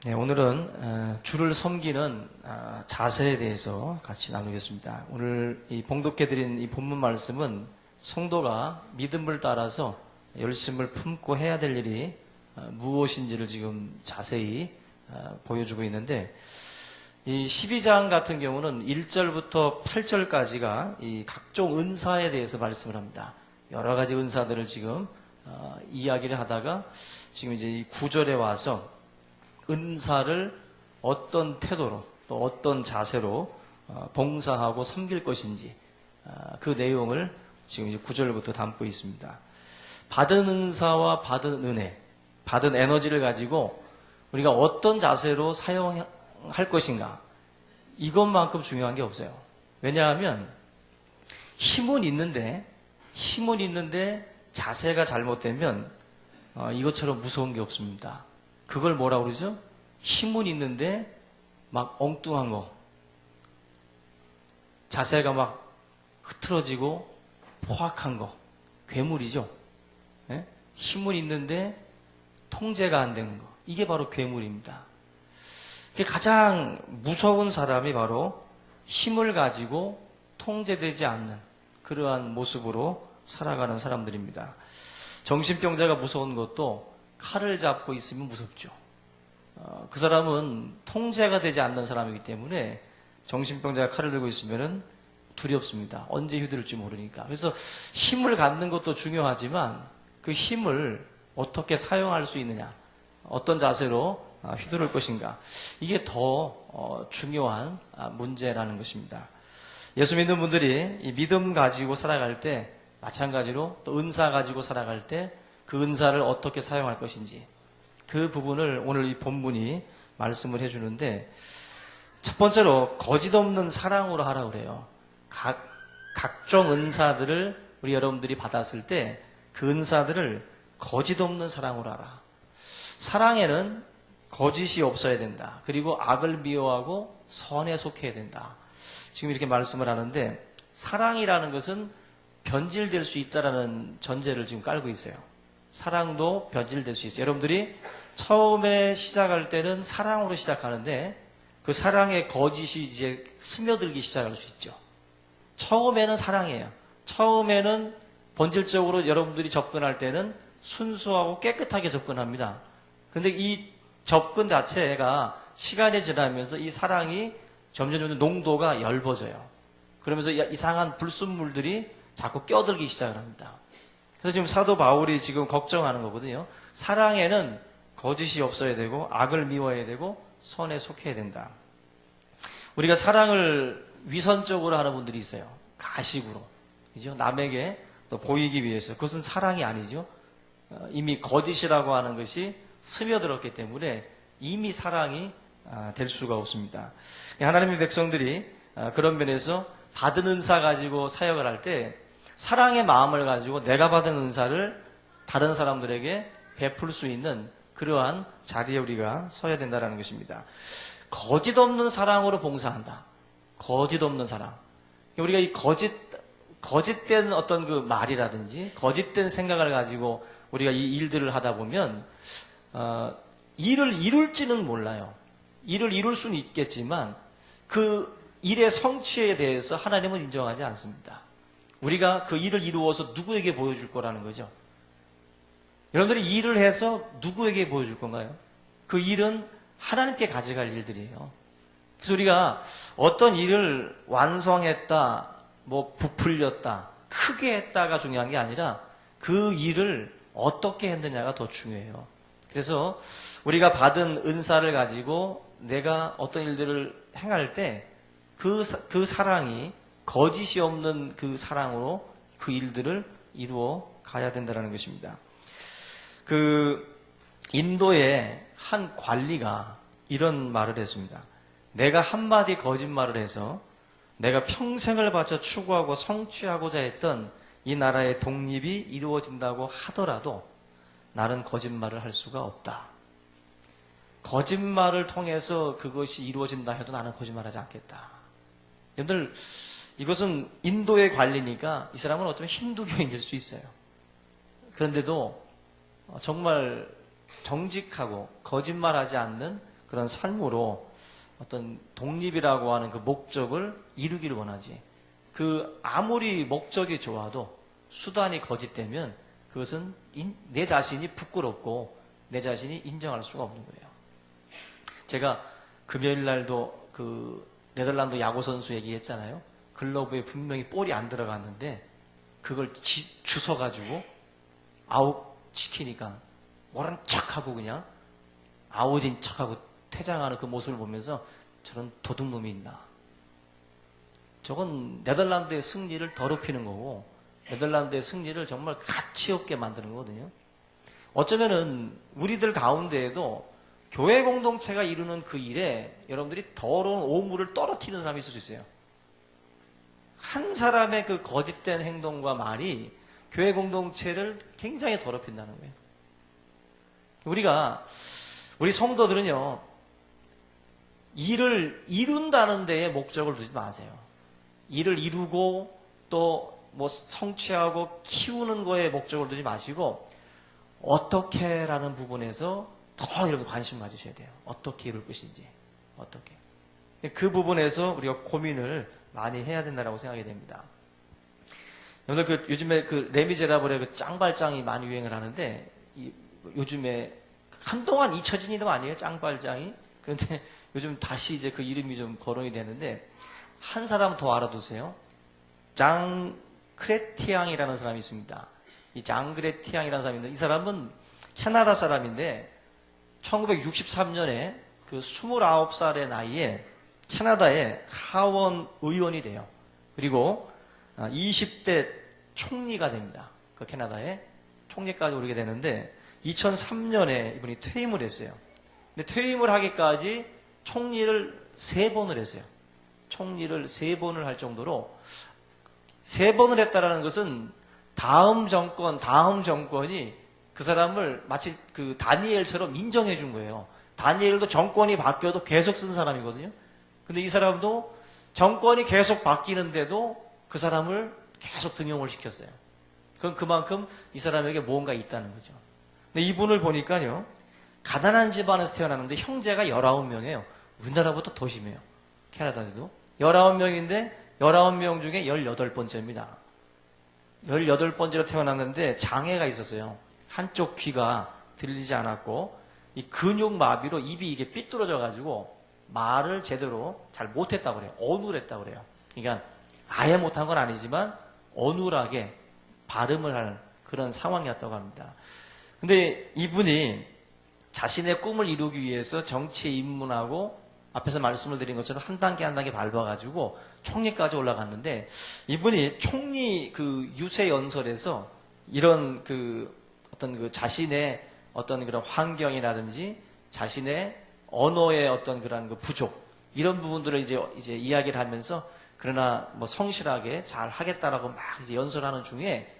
네, 오늘은 주를 섬기는 자세에 대해서 같이 나누겠습니다. 오늘 이 봉독해드린 이 본문 말씀은 성도가 믿음을 따라서 열심을 품고 해야 될 일이 무엇인지를 지금 자세히 보여주고 있는데, 이 12장 같은 경우는 1절부터 8절까지가 이 각종 은사에 대해서 말씀을 합니다. 여러 가지 은사들을 지금 이야기를 하다가 지금 이제 이 9절에 와서 은사를 어떤 태도로 또 어떤 자세로 봉사하고 섬길 것인지 그 내용을 지금 이제 9절부터 담고 있습니다. 받은 은사와 받은 은혜, 받은 에너지를 가지고 우리가 어떤 자세로 사용할 것인가, 이것만큼 중요한 게 없어요. 왜냐하면 힘은 있는데 자세가 잘못되면 이것처럼 무서운 게 없습니다. 그걸 뭐라 그러죠? 힘은 있는데 막 엉뚱한 거, 자세가 막 흐트러지고 포악한 거, 괴물이죠. 네? 힘은 있는데 통제가 안 되는 거, 이게 바로 괴물입니다. 가장 무서운 사람이 바로 힘을 가지고 통제되지 않는 그러한 모습으로 살아가는 사람들입니다. 정신병자가 무서운 것도 칼을 잡고 있으면 무섭죠. 그 사람은 통제가 되지 않는 사람이기 때문에 정신병자가 칼을 들고 있으면 두렵습니다. 언제 휘두를지 모르니까. 그래서 힘을 갖는 것도 중요하지만 그 힘을 어떻게 사용할 수 있느냐, 어떤 자세로 휘두를 것인가, 이게 더 중요한 문제라는 것입니다. 예수 믿는 분들이 이 믿음 가지고 살아갈 때 마찬가지로 또 은사 가지고 살아갈 때 그 은사를 어떻게 사용할 것인지, 그 부분을 오늘 이 본문이 말씀을 해주는데, 첫 번째로 거짓 없는 사랑으로 하라고 그래요. 각종 은사들을 우리 여러분들이 받았을 때 그 은사들을 거짓 없는 사랑으로 하라. 사랑에는 거짓이 없어야 된다. 그리고 악을 미워하고 선에 속해야 된다. 지금 이렇게 말씀을 하는데, 사랑이라는 것은 변질될 수 있다라는 전제를 지금 깔고 있어요. 사랑도 변질될 수 있어요. 여러분들이 처음에 시작할 때는 사랑으로 시작하는데 그 사랑의 거짓이 이제 스며들기 시작할 수 있죠. 처음에는 사랑이에요. 처음에는 본질적으로 여러분들이 접근할 때는 순수하고 깨끗하게 접근합니다. 그런데 이 접근 자체가 시간이 지나면서 이 사랑이 점점 농도가 엷어져요. 그러면서 이상한 불순물들이 자꾸 껴들기 시작을 합니다. 그래서 지금 사도 바울이 지금 걱정하는 거거든요. 사랑에는 거짓이 없어야 되고 악을 미워해야 되고 선에 속해야 된다. 우리가 사랑을 위선적으로 하는 분들이 있어요. 가식으로, 그죠? 남에게 또 보이기 위해서. 그것은 사랑이 아니죠. 이미 거짓이라고 하는 것이 스며들었기 때문에 이미 사랑이 될 수가 없습니다. 하나님의 백성들이 그런 면에서 받은 은사 가지고 사역을 할 때 사랑의 마음을 가지고 내가 받은 은사를 다른 사람들에게 베풀 수 있는 그러한 자리에 우리가 서야 된다는 것입니다. 거짓 없는 사랑으로 봉사한다. 거짓 없는 사랑. 우리가 이 거짓된 어떤 그 말이라든지 거짓된 생각을 가지고 우리가 이 일들을 하다 보면 일을 이룰지는 몰라요. 일을 이룰 수는 있겠지만 그 일의 성취에 대해서 하나님은 인정하지 않습니다. 우리가 그 일을 이루어서 누구에게 보여줄 거라는 거죠. 여러분들이 일을 해서 누구에게 보여줄 건가요? 그 일은 하나님께 가져갈 일들이에요. 그래서 우리가 어떤 일을 완성했다, 뭐 부풀렸다, 크게 했다가 중요한 게 아니라 그 일을 어떻게 했느냐가 더 중요해요. 그래서 우리가 받은 은사를 가지고 내가 어떤 일들을 행할 때 그 사랑이 거짓이 없는 그 사랑으로 그 일들을 이루어 가야 된다는 것입니다. 인도의 한 관리가 이런 말을 했습니다. 내가 한마디 거짓말을 해서 내가 평생을 바쳐 추구하고 성취하고자 했던 이 나라의 독립이 이루어진다고 하더라도 나는 거짓말을 할 수가 없다. 거짓말을 통해서 그것이 이루어진다 해도 나는 거짓말하지 않겠다. 여러분들, 이것은 인도의 관리니까 이 사람은 어쩌면 힌두교인일 수 있어요. 그런데도 정말 정직하고 거짓말하지 않는 그런 삶으로 어떤 독립이라고 하는 그 목적을 이루기를 원하지. 그 아무리 목적이 좋아도 수단이 거짓되면 그것은 내 자신이 부끄럽고 내 자신이 인정할 수가 없는 거예요. 제가 금요일 날도 그 네덜란드 야구 선수 얘기했잖아요. 글러브에 분명히 볼이 안 들어갔는데 그걸 주워가지고 아웃 시키니까 모른 척하고 그냥 아웃인 척하고 퇴장하는 그 모습을 보면서 저런 도둑놈이 있나. 저건 네덜란드의 승리를 더럽히는 거고 네덜란드의 승리를 정말 가치 없게 만드는 거거든요. 어쩌면은 우리들 가운데에도 교회 공동체가 이루는 그 일에 여러분들이 더러운 오물을 떨어뜨리는 사람이 있을 수 있어요. 한 사람의 그 거짓된 행동과 말이 교회 공동체를 굉장히 더럽힌다는 거예요. 우리 성도들은요, 일을 이룬다는 데에 목적을 두지 마세요. 일을 이루고 또 뭐 성취하고 키우는 거에 목적을 두지 마시고 어떻게라는 부분에서 더 여러분 관심 가지셔야 돼요. 어떻게 이룰 것인지. 어떻게. 그 부분에서 우리가 고민을 많이 해야 된다고 생각이 됩니다. 여러분들 요즘에 그 레미제라블의 그 짱발장이 많이 유행을 하는데 요즘에 한동안 잊혀진 이름 아니에요? 짱발장이? 그런데 요즘 다시 이제 그 이름이 좀 거론이 되는데 한 사람 더 알아두세요. 장 크레티앙이라는 사람이 있습니다. 이 장 크레티앙이라는 사람인데 이 사람은 캐나다 사람인데 1963년에 그 29살의 나이에 캐나다의 하원 의원이 돼요. 그리고 20대 총리가 됩니다. 그 캐나다의 총리까지 오르게 되는데 2003년에 이분이 퇴임을 했어요. 근데 퇴임을 하기까지 총리를 3번을 했어요. 총리를 3번을 할 정도로 3번을 했다라는 것은 다음 정권이 그 사람을 마치 그 다니엘처럼 인정해 준 거예요. 다니엘도 정권이 바뀌어도 계속 쓴 사람이거든요. 근데 이 사람도 정권이 계속 바뀌는데도 그 사람을 계속 등용을 시켰어요. 그건 그만큼 이 사람에게 뭔가 있다는 거죠. 근데 이분을 보니까요, 가난한 집안에서 태어났는데 형제가 19명이에요. 우리나라보다 더 심해요. 캐나다에도. 19명인데 19명 중에 18번째입니다. 18번째로 태어났는데 장애가 있었어요. 한쪽 귀가 들리지 않았고 이 근육마비로 입이 이게 삐뚤어져 가지고 말을 제대로 잘 못했다고 그래요. 어눌했다고 그래요. 그러니까 아예 못한 건 아니지만 어눌하게 발음을 할 그런 상황이었다고 합니다. 근데 이분이 자신의 꿈을 이루기 위해서 정치에 입문하고 앞에서 말씀을 드린 것처럼 한 단계 한 단계 밟아가지고 총리까지 올라갔는데 이분이 총리 그 유세 연설에서 이런 그 어떤 그 자신의 어떤 그런 환경이라든지 자신의 언어의 어떤 그런 그 부족 이런 부분들을 이제 이야기를 하면서 그러나 뭐 성실하게 잘 하겠다라고 막 이제 연설하는 중에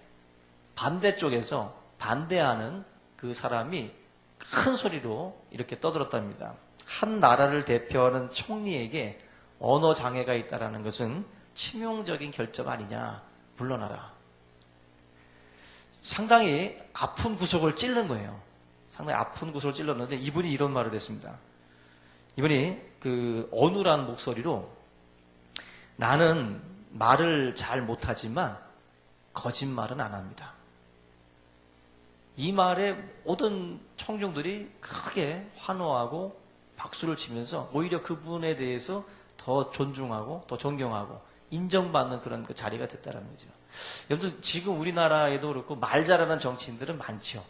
반대쪽에서 반대하는 그 사람이 큰 소리로 이렇게 떠들었답니다. 한 나라를 대표하는 총리에게 언어 장애가 있다는 것은 치명적인 결점 아니냐. 물러나라. 상당히 아픈 구석을 찔른 거예요. 상당히 아픈 구석을 찔렀는데 이분이 이런 말을 했습니다. 이분이 그 어눌한 목소리로 나는 말을 잘 못하지만 거짓말은 안 합니다. 이 말에 모든 청중들이 크게 환호하고 박수를 치면서 오히려 그분에 대해서 더 존중하고 더 존경하고 인정받는 그런 그 자리가 됐다는 거죠. 여러분 지금 우리나라에도 그렇고 말 잘하는 정치인들은 많죠.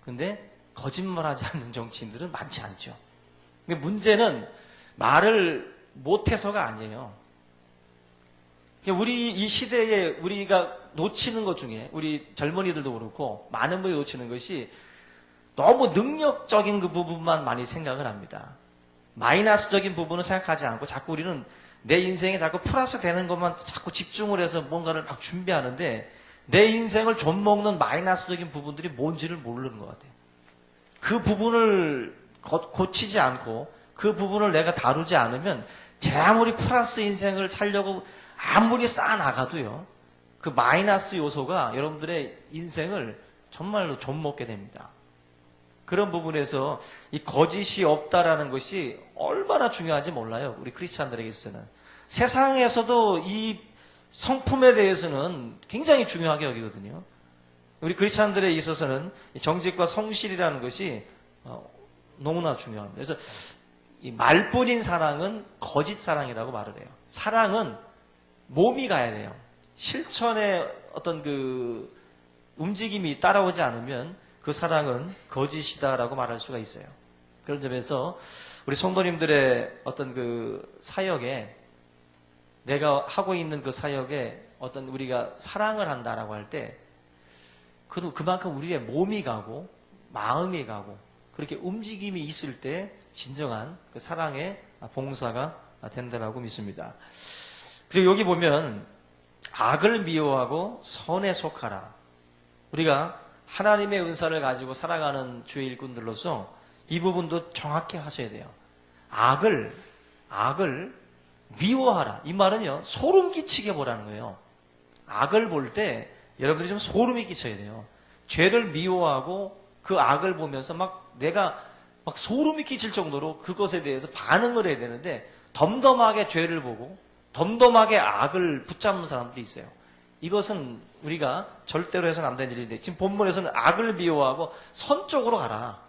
근데 거짓말하지 않는 정치인들은 많지 않죠. 근데 문제는 말을 못해서가 아니에요. 우리 이 시대에 우리가 놓치는 것 중에 우리 젊은이들도 그렇고 많은 분이 놓치는 것이 너무 능력적인 그 부분만 많이 생각을 합니다. 마이너스적인 부분은 생각하지 않고 자꾸 우리는 내 인생에 자꾸 플러스 되는 것만 자꾸 집중을 해서 뭔가를 막 준비하는데 내 인생을 좀먹는 마이너스적인 부분들이 뭔지를 모르는 것 같아요. 그 부분을 고치지 않고 그 부분을 내가 다루지 않으면 제 아무리 플러스 인생을 살려고 아무리 쌓아나가도요. 그 마이너스 요소가 여러분들의 인생을 정말로 좀먹게 됩니다. 그런 부분에서 이 거짓이 없다라는 것이 얼마나 중요한지 몰라요. 우리 크리스찬들에게 있어서는. 세상에서도 이 성품에 대해서는 굉장히 중요하게 여기거든요. 우리 크리스찬들에 있어서는 정직과 성실이라는 것이 너무나 중요합니다. 그래서 이 말뿐인 사랑은 거짓 사랑이라고 말을 해요. 사랑은 몸이 가야 돼요. 실천의 어떤 그 움직임이 따라오지 않으면 그 사랑은 거짓이다라고 말할 수가 있어요. 그런 점에서 우리 성도님들의 어떤 그 사역에, 내가 하고 있는 그 사역에 어떤 우리가 사랑을 한다라고 할 때 그만큼 우리의 몸이 가고 마음이 가고 그렇게 움직임이 있을 때 진정한 그 사랑의 봉사가 된다라고 믿습니다. 그리고 여기 보면 악을 미워하고 선에 속하라. 우리가 하나님의 은사를 가지고 살아가는 주의 일꾼들로서 이 부분도 정확히 하셔야 돼요. 악을 미워하라. 이 말은요, 소름 끼치게 보라는 거예요. 악을 볼 때 여러분들이 좀 소름이 끼쳐야 돼요. 죄를 미워하고 그 악을 보면서 내가 소름이 끼칠 정도로 그것에 대해서 반응을 해야 되는데, 덤덤하게 죄를 보고 덤덤하게 악을 붙잡는 사람들이 있어요. 이것은 우리가 절대로 해서는 안 되는 일인데, 지금 본문에서는 악을 미워하고 선 쪽으로 가라.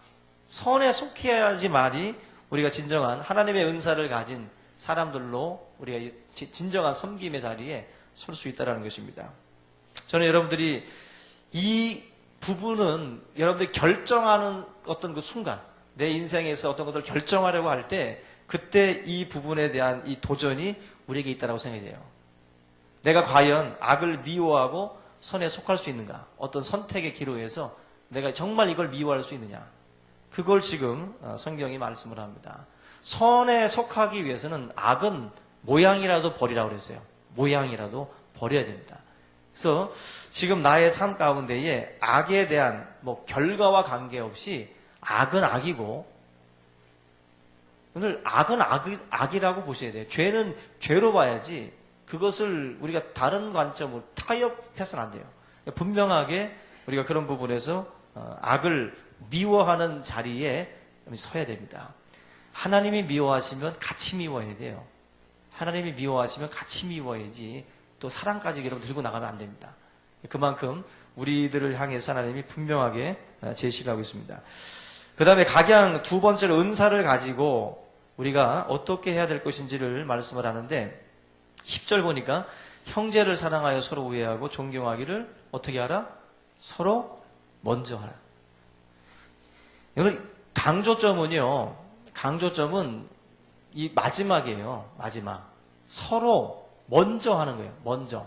선에 속해야지만이 우리가 진정한 하나님의 은사를 가진 사람들로 우리가 진정한 섬김의 자리에 설 수 있다는 것입니다. 저는 여러분들이 이 부분은 여러분들이 결정하는 어떤 그 순간, 내 인생에서 어떤 것들을 결정하려고 할 때 그때 이 부분에 대한 이 도전이 우리에게 있다고 생각이 돼요. 내가 과연 악을 미워하고 선에 속할 수 있는가? 어떤 선택의 기로에서 내가 정말 이걸 미워할 수 있느냐? 그걸 지금 성경이 말씀을 합니다. 선에 속하기 위해서는 악은 모양이라도 버리라고 그랬어요. 모양이라도 버려야 됩니다. 그래서 지금 나의 삶 가운데에 악에 대한 결과와 관계없이 악은 악이고, 오늘 악은 악이라고 보셔야 돼요. 죄는 죄로 봐야지 그것을 우리가 다른 관점으로 타협해서는 안 돼요. 분명하게 우리가 그런 부분에서 악을 미워하는 자리에 서야 됩니다. 하나님이 미워하시면 같이 미워해야 돼요. 하나님이 미워하시면 같이 미워해야지 또 사랑까지 여러분 들고 나가면 안 됩니다. 그만큼 우리들을 향해서 하나님이 분명하게 제시를 하고 있습니다. 그 다음에 각양 두 번째로 은사를 가지고 우리가 어떻게 해야 될 것인지를 말씀을 하는데, 10절 보니까 형제를 사랑하여 서로 우애하고 존경하기를 어떻게 하라? 서로 먼저 하라. 여기 강조점은 이 마지막이에요. 마지막. 서로 먼저 하는 거예요. 먼저.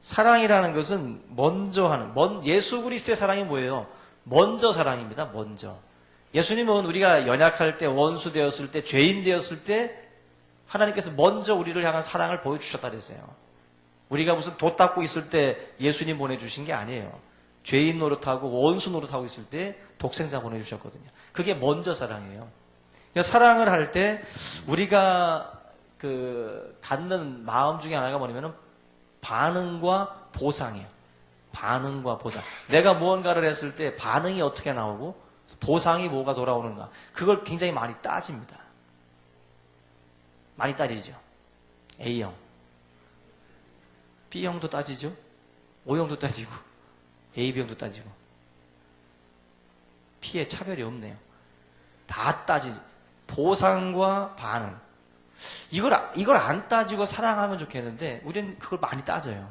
사랑이라는 것은 먼저 하는, 예수 그리스도의 사랑이 뭐예요? 먼저 사랑입니다. 먼저. 예수님은 우리가 연약할 때, 원수 되었을 때, 죄인 되었을 때 하나님께서 먼저 우리를 향한 사랑을 보여주셨다 그랬어요. 우리가 무슨 돛 닦고 있을 때 예수님 보내주신 게 아니에요. 죄인 노릇하고 원수 노릇하고 있을 때 독생자 보내주셨거든요. 그게 먼저 사랑이에요. 그러니까 사랑을 할 때 우리가 갖는 마음 중에 하나가 뭐냐면 반응과 보상이에요. 반응과 보상. 내가 무언가를 했을 때 반응이 어떻게 나오고 보상이 뭐가 돌아오는가. 그걸 굉장히 많이 따집니다. 많이 따지죠. A형. B형도 따지죠. O형도 따지고 AB형도 따지고. 피해 차별이 없네요. 다 따지죠. 보상과 반응. 이걸 안 따지고 사랑하면 좋겠는데 우리는 그걸 많이 따져요.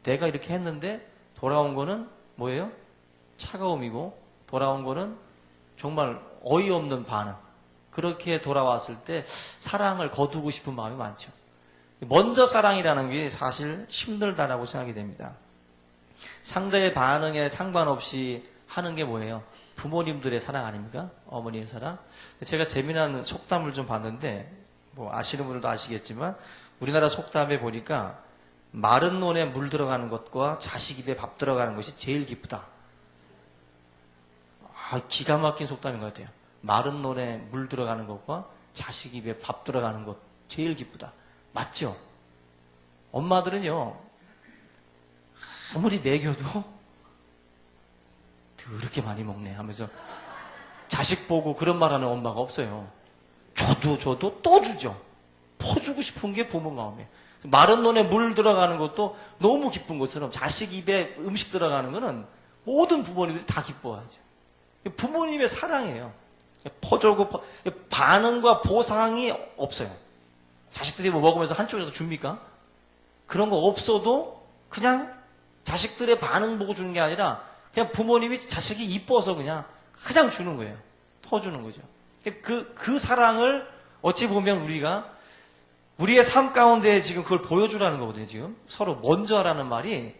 내가 이렇게 했는데 돌아온 거는 뭐예요? 차가움이고 돌아온 거는 정말 어이없는 반응. 그렇게 돌아왔을 때 사랑을 거두고 싶은 마음이 많죠. 먼저 사랑이라는 게 사실 힘들다라고 생각이 됩니다. 상대의 반응에 상관없이 하는 게 뭐예요? 부모님들의 사랑 아닙니까? 어머니의 사랑. 제가 재미난 속담을 좀 봤는데 아시는 분들도 아시겠지만 우리나라 속담에 보니까 마른 논에 물 들어가는 것과 자식 입에 밥 들어가는 것이 제일 기쁘다. 기가 막힌 속담인 것 같아요. 마른 논에 물 들어가는 것과 자식 입에 밥 들어가는 것 제일 기쁘다. 맞죠? 엄마들은요 아무리 먹여도 더럽게 많이 먹네 하면서 자식 보고 그런 말 하는 엄마가 없어요. 줘도 또 주죠. 퍼주고 싶은 게 부모 마음이에요. 마른 논에 물 들어가는 것도 너무 기쁜 것처럼 자식 입에 음식 들어가는 거는 모든 부모님들이 다 기뻐하죠. 부모님의 사랑이에요. 퍼주고 반응과 보상이 없어요. 자식들이 뭐 먹으면서 한쪽이라도 줍니까? 그런 거 없어도 그냥 자식들의 반응 보고 주는 게 아니라 그냥 부모님이 자식이 이뻐서 그냥 주는 거예요. 퍼주는 거죠. 그 사랑을 어찌 보면 우리의 삶 가운데 지금 그걸 보여주라는 거거든요, 지금. 서로 먼저 하라는 말이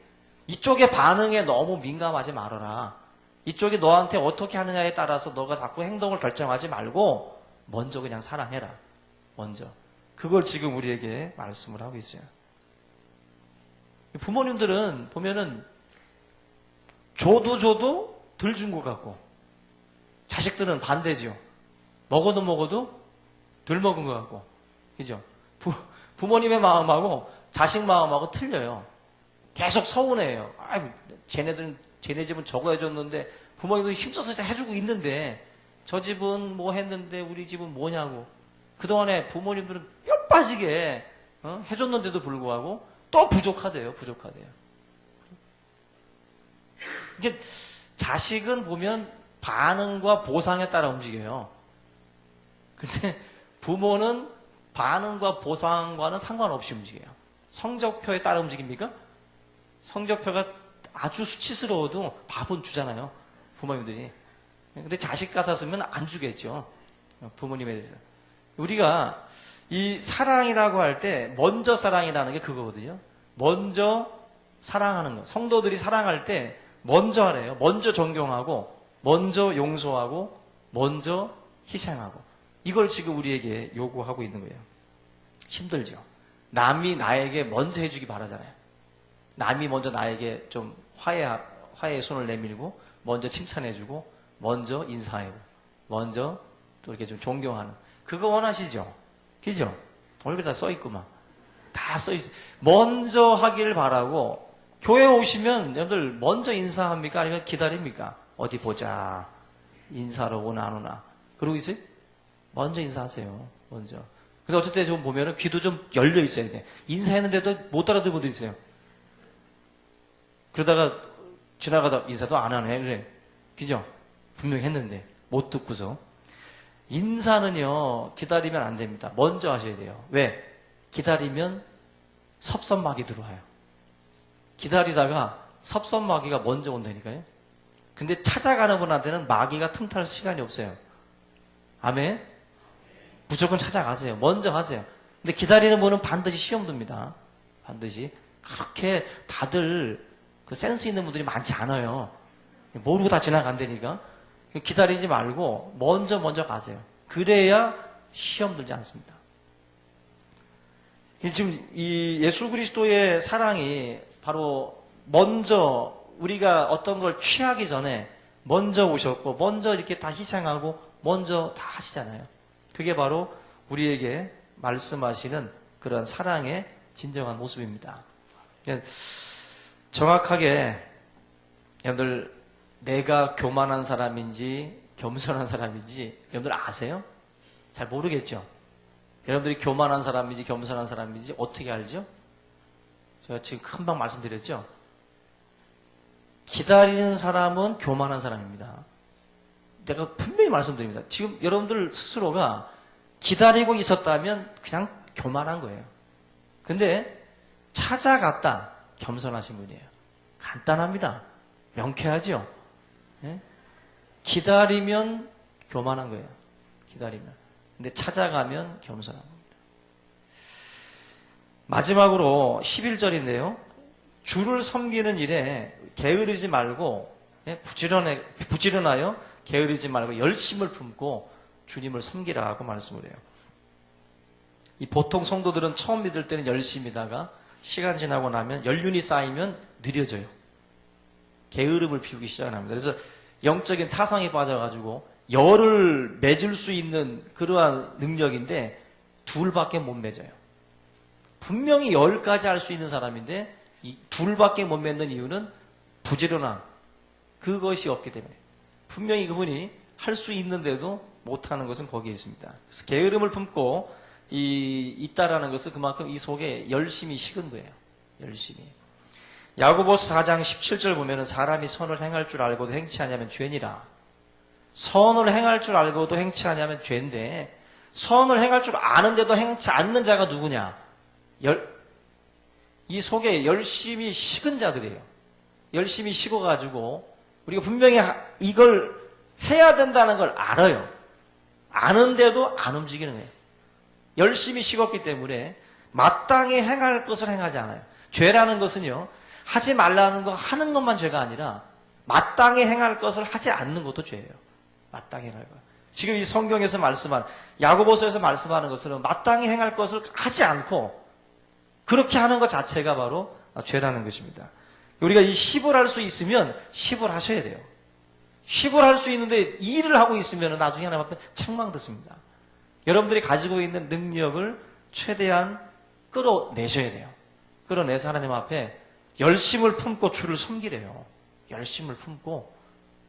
이쪽의 반응에 너무 민감하지 말아라. 이쪽이 너한테 어떻게 하느냐에 따라서 너가 자꾸 행동을 결정하지 말고 먼저 그냥 사랑해라. 먼저. 그걸 지금 우리에게 말씀을 하고 있어요. 부모님들은 보면은 줘도 덜 준 것 같고 자식들은 반대죠. 먹어도 덜 먹은 것 같고. 그죠? 부모님의 마음하고 자식 마음하고 틀려요. 계속 서운해요. 쟤네 집은 저거 해줬는데 부모님들이 힘써서 해주고 있는데 저 집은 뭐 했는데 우리 집은 뭐냐고. 그동안에 부모님들은 뼈 빠지게 해줬는데도 불구하고 또 부족하대요. 이게 자식은 보면 반응과 보상에 따라 움직여요. 근데 부모는 반응과 보상과는 상관없이 움직여요. 성적표에 따라 움직입니까? 성적표가 아주 수치스러워도 밥은 주잖아요. 부모님들이. 근데 자식 같았으면 안 주겠죠. 부모님에 대해서. 우리가 이 사랑이라고 할 때 먼저 사랑이라는 게 그거거든요. 먼저 사랑하는 거. 성도들이 사랑할 때 먼저 하래요. 먼저 존경하고 먼저 용서하고 먼저 희생하고. 이걸 지금 우리에게 요구하고 있는 거예요. 힘들죠. 남이 나에게 먼저 해주기 바라잖아요. 남이 먼저 나에게 좀 화해의 손을 내밀고 먼저 칭찬해주고 먼저 인사하고 먼저 또 이렇게 좀 존경하는 그거 원하시죠? 그죠? 얼굴에 다 써있구만. 다 써있어요. 먼저 하기를 바라고 교회 오시면 여러분들 먼저 인사합니까? 아니면 기다립니까? 어디 보자. 인사로 오나 안 오나. 그러고 있어요? 먼저 인사하세요. 먼저. 근데 어쩔 때 좀 보면은 귀도 좀 열려 있어야 돼. 인사했는데도 못 알아듣는 분들 있어요. 그러다가 지나가다 인사도 안 하네. 그래. 그죠? 분명히 했는데 못 듣고서. 인사는요, 기다리면 안 됩니다. 먼저 하셔야 돼요. 왜? 기다리면 섭섭마귀 들어와요. 기다리다가 섭섭마귀가 먼저 온다니까요. 근데 찾아가는 분한테는 마귀가 틈탈 시간이 없어요. 아멘? 무조건 찾아가세요. 먼저 하세요. 근데 기다리는 분은 반드시 시험 듭니다. 반드시. 그렇게 다들 그 센스 있는 분들이 많지 않아요. 모르고 다 지나간다니까. 기다리지 말고 먼저 가세요. 그래야 시험 들지 않습니다. 지금 이 예수 그리스도의 사랑이 바로 먼저 우리가 어떤 걸 취하기 전에 먼저 오셨고 먼저 이렇게 다 희생하고 먼저 다 하시잖아요. 그게 바로 우리에게 말씀하시는 그런 사랑의 진정한 모습입니다. 정확하게 여러분들 내가 교만한 사람인지 겸손한 사람인지 여러분들 아세요? 잘 모르겠죠? 여러분들이 교만한 사람인지 겸손한 사람인지 어떻게 알죠? 제가 지금 금방 말씀드렸죠? 기다리는 사람은 교만한 사람입니다. 내가 분명히 말씀드립니다. 지금 여러분들 스스로가 기다리고 있었다면 그냥 교만한 거예요. 근데 찾아갔다 겸손하신 분이에요. 간단합니다. 명쾌하죠? 네? 기다리면 교만한 거예요. 기다리면. 근데 찾아가면 겸손한 겁니다. 마지막으로 11절인데요. 주를 섬기는 일에 게으르지 말고 부지런하여 게으르지 말고 열심을 품고 주님을 섬기라고 말씀을 해요. 이 보통 성도들은 처음 믿을 때는 열심히다가 시간 지나고 나면 연륜이 쌓이면 느려져요. 게으름을 피우기 시작합니다. 그래서 영적인 타성이 빠져가지고 열을 맺을 수 있는 그러한 능력인데 둘밖에 못 맺어요. 분명히 열까지 할 수 있는 사람인데 이 둘밖에 못 맺는 이유는 부지런함. 그것이 없기 때문에. 분명히 그분이 할 수 있는데도 못하는 것은 거기에 있습니다. 그래서 게으름을 품고 있다라는 것은 그만큼 이 속에 열심히 식은 거예요. 열심히. 야고보서 4장 17절 보면은 사람이 선을 행할 줄 알고도 행치 않으면 죄니라. 선을 행할 줄 알고도 행치 않으면 죄인데 선을 행할 줄 아는데도 행치 않는 자가 누구냐? 이 속에 열심히 식은 자들이에요. 열심히 식어가지고 우리가 분명히 이걸 해야 된다는 걸 알아요. 아는데도 안 움직이는 거예요. 열심히 식었기 때문에 마땅히 행할 것을 행하지 않아요. 죄라는 것은요, 하지 말라는 거 하는 것만 죄가 아니라 마땅히 행할 것을 하지 않는 것도 죄예요. 마땅히 행할 것. 지금 이 성경에서 말씀한 야고보서에서 말씀하는 것처럼 마땅히 행할 것을 하지 않고 그렇게 하는 것 자체가 바로 죄라는 것입니다. 우리가 이 10을 할 수 있으면 10을 하셔야 돼요. 10을 할 수 있는데 일을 하고 있으면 나중에 하나님 앞에 책망 듣습니다. 여러분들이 가지고 있는 능력을 최대한 끌어내셔야 돼요. 끌어내서 하나님 앞에 열심을 품고 주를 섬기래요. 열심을 품고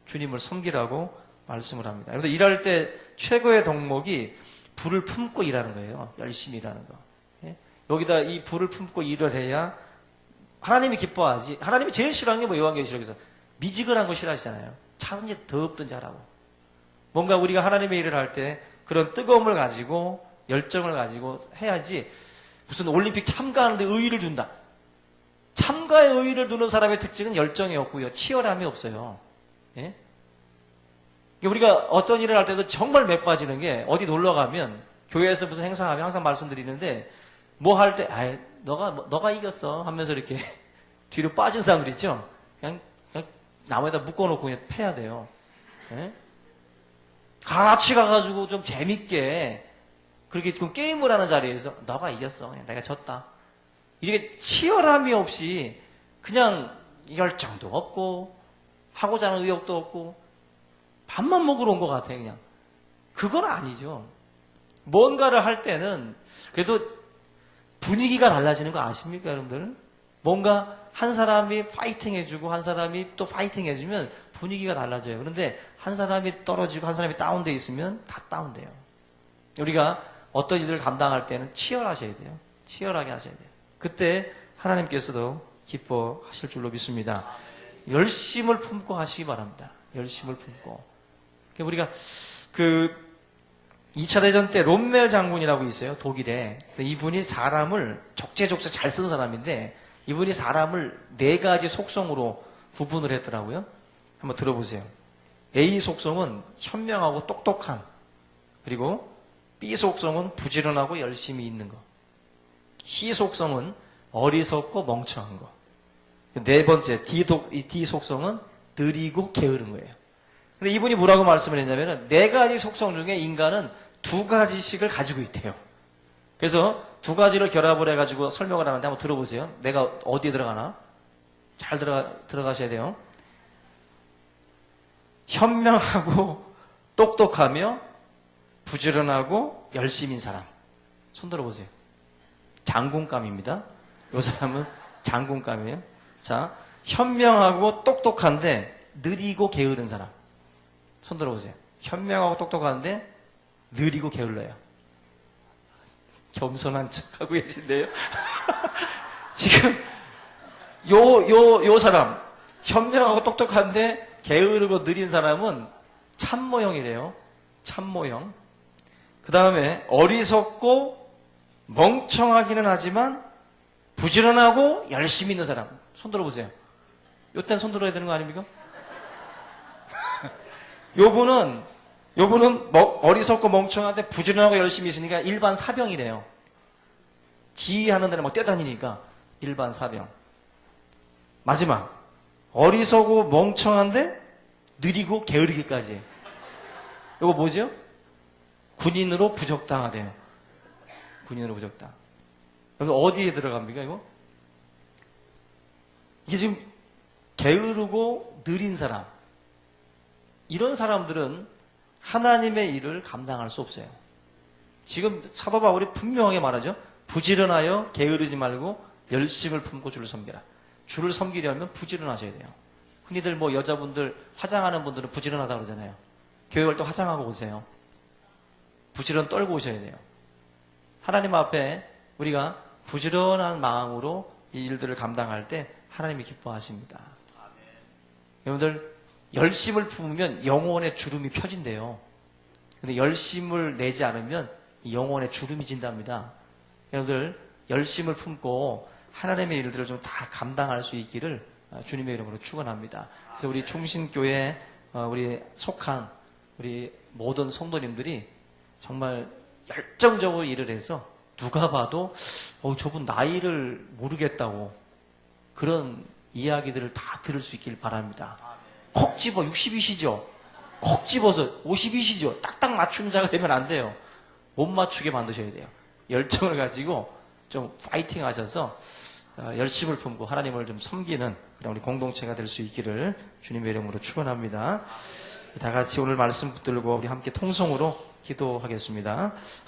주님을 섬기라고 말씀을 합니다. 여러분들 일할 때 최고의 덕목이 불을 품고 일하는 거예요. 열심히 일하는 거. 예? 여기다 이 불을 품고 일을 해야 하나님이 기뻐하지. 하나님이 제일 싫어하는 게 뭐 요한계시록에서 미지근한 거 싫어하시잖아요. 차든지 덥든지 하라고. 뭔가 우리가 하나님의 일을 할 때 그런 뜨거움을 가지고 열정을 가지고 해야지 무슨 올림픽 참가하는데 의의를 둔다. 참가에 의의를 두는 사람의 특징은 열정이 없고요. 치열함이 없어요. 예? 우리가 어떤 일을 할 때도 정말 매 빠지는 게 어디 놀러 가면 교회에서 무슨 행사하면 항상 말씀드리는데 뭐 할 때 너가 이겼어 하면서 이렇게 뒤로 빠진 사람들 있죠. 그냥 나무에다 묶어놓고 그냥 패야 돼요. 예? 같이 가가지고 좀 재밌게 그렇게 좀 게임을 하는 자리에서 너가 이겼어. 그냥 내가 졌다. 이게 치열함이 없이 그냥 열정도 없고 하고자 하는 의욕도 없고 밥만 먹으러 온 것 같아 그냥. 그건 아니죠. 뭔가를 할 때는 그래도 분위기가 달라지는 거 아십니까 여러분들? 뭔가 한 사람이 파이팅 해주고 한 사람이 또 파이팅 해주면 분위기가 달라져요. 그런데 한 사람이 떨어지고 한 사람이 다운되어 있으면 다 다운돼요. 우리가 어떤 일을 감당할 때는 치열하셔야 돼요. 치열하게 하셔야 돼요. 그때 하나님께서도 기뻐하실 줄로 믿습니다. 열심을 품고 하시기 바랍니다. 열심을 품고. 우리가 2차 대전 때 롬멜 장군이라고 있어요. 독일에. 이분이 사람을 적재적소 잘 쓴 사람인데 이분이 사람을 4가지 속성으로 구분을 했더라고요. 한번 들어보세요. A 속성은 현명하고 똑똑한, 그리고 B 속성은 부지런하고 열심히 있는 거, C 속성은 어리석고 멍청한 거, 4번째 D 속성은 느리고 게으른 거예요. 근데 이분이 뭐라고 말씀을 했냐면은 4가지 속성 중에 인간은 2가지씩을 가지고 있대요. 그래서 2가지를 결합을 해가지고 설명을 하는데 한번 들어보세요. 내가 어디에 들어가나? 잘 들어가셔야 돼요. 현명하고 똑똑하며 부지런하고 열심인 사람. 손 들어보세요. 장군감입니다. 이 사람은 장군감이에요. 자, 현명하고 똑똑한데 느리고 게으른 사람. 손 들어보세요. 현명하고 똑똑한데 느리고 게을러요. 겸손한 척하고 계신데요. 지금 요 사람 현명하고 똑똑한데 게으르고 느린 사람은 참모형이래요. 참모형. 그 다음에 어리석고 멍청하기는 하지만 부지런하고 열심히 있는 사람. 손 들어보세요. 요땐 손 들어야 되는 거 아닙니까? 요분은 어리석고 멍청한데 부지런하고 열심히 있으니까 일반 사병이래요. 지휘하는 데는 막 뛰어다니니까 일반 사병. 마지막 어리석고 멍청한데 느리고 게으르기까지. 이거 뭐죠? 군인으로 부적당하대요. 군인으로 부적당. 여러분 어디에 들어갑니까 이거? 이게 지금 게으르고 느린 사람. 이런 사람들은 하나님의 일을 감당할 수 없어요. 지금 사도 바울이 분명하게 말하죠. 부지런하여 게으르지 말고 열심을 품고 주를 섬기라. 주를 섬기려면 부지런하셔야 돼요. 흔히들 뭐 여자분들 화장하는 분들은 부지런하다고 그러잖아요. 교회 올 때 화장하고 오세요. 부지런 떨고 오셔야 돼요. 하나님 앞에 우리가 부지런한 마음으로 이 일들을 감당할 때 하나님이 기뻐하십니다. 여러분들 열심을 품으면 영혼의 주름이 펴진대요. 근데 열심을 내지 않으면 영혼의 주름이 진답니다. 여러분들 열심을 품고 하나님의 일들을 좀 다 감당할 수 있기를 주님의 이름으로 축원합니다. 그래서 우리 충신교회 우리 속한 우리 모든 성도님들이 정말 열정적으로 일을 해서 누가 봐도 저분 나이를 모르겠다고 그런 이야기들을 다 들을 수 있길 바랍니다. 콕 집어 60이시죠? 콕 집어서 50이시죠? 딱딱 맞추는 자가 되면 안 돼요. 못 맞추게 만드셔야 돼요. 열정을 가지고 좀 파이팅 하셔서 열심을 품고 하나님을 좀 섬기는 그런 우리 공동체가 될 수 있기를 주님의 이름으로 축원합니다. 다 같이 오늘 말씀 붙들고 우리 함께 통성으로 기도하겠습니다.